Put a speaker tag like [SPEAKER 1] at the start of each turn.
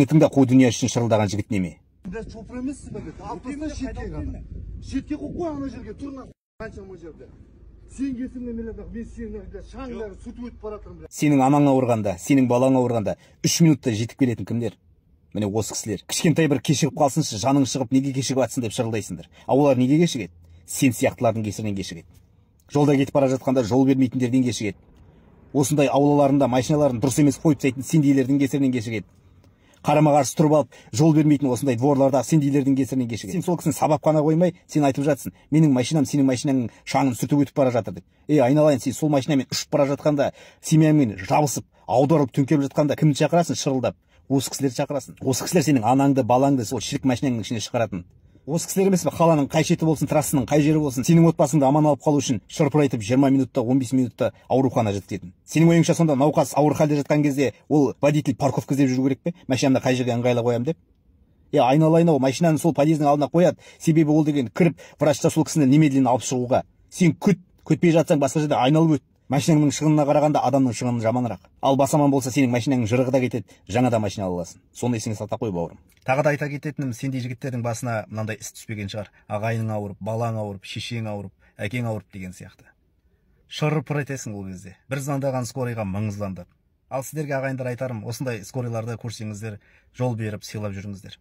[SPEAKER 1] Тыңда, қой дүние үшін шырылдаған жігіт неме?
[SPEAKER 2] Шофер емессіз бе? Автомат шетке ғана. Шетке қойып қой ана жерге тұрған қаншама жерде. Сен кесімде меледі, мен сені шаңдары сүтіп өтіп баратырмын.
[SPEAKER 1] Сенің анаң ауырғанда, сенің балаң ауырғанда 3 минутта жетіп келетін кімдер? Міне осы кісілер. Кішкентай бір кешігіп қалсыншы, жаның шығып, неге кешігіп атсың деп шырылдайсыңдар. А олар неге кешігеді? Сен сияқтылардың кесірінен кешігеді. Жолда кетіп бара жатқанда жол бермейтіндерден кешігеді. Осындай аулаларында машиналарын дұрыс емес қойып тастайтын сендейлердің кесірінен кешігеді. Қарама-қарсы тұрып алып, жол бермейтін осындай дворларда сендейлердің кесірінен кешігеді. Сен сол кісіні сабап қана қоймай, сен айтып жатсың, менің машинам сенің машинаңның шаңын сүртіп өтіп бара жатыр деп. Айналайын, сен сол машинамен ұшып бара жатқанда, семьяңмен жабысып, аударылып төңкеріп жатқанда кімді шақырасың шырылдап? Осы кісілерді шақырасың. Осы кісілер сенің анаңды, балаңды сол шірік машинаңның ішіне шығаратын. Осы кісілер емес пе, қаланың қай шеті болсын, трассаның қай жері болсын, сенің отбасыңды аман алып қалу үшін шырпырайтып 20 минутта, 15 минутта аурухана жеткізетін. Сенің ойыңша сонда науқас ауыр халде жатқан кезде ол водитель парковка іздеп жүру керек пе? Машинамды қай жерге ыңғайлы қоям деп? Айналайын-ау, машинаны сол подъездің алдына қояды. Себебі ол деген кіріп, врачта сол кісіні немедленно алып шығуға. Сен күтпей жатсаң басқа жерде айналып өт. Машинаңның шығынына қарағанда адамның шығыны жаманырақ. Ал басаман болса сенің машинаңның жырығы да кетеді, жаңадан машина аласың. Соны есіңе салта қой, бауырым. Тағы да айта кететінім, сендей жігіттердің басына мынандай іс түспеген шығар. Ағайының ауырып, балаң ауырып, шешең ауырып, әкең ауырып деген сияқты. Шырпыр етесің ол кезде. Бір звондаған скорыйға мың звондап. Ал сіздерге ағайындар айтарым, осындай скорыйларды көрсеңіздер, жол беріп сыйлап жүріңіздер.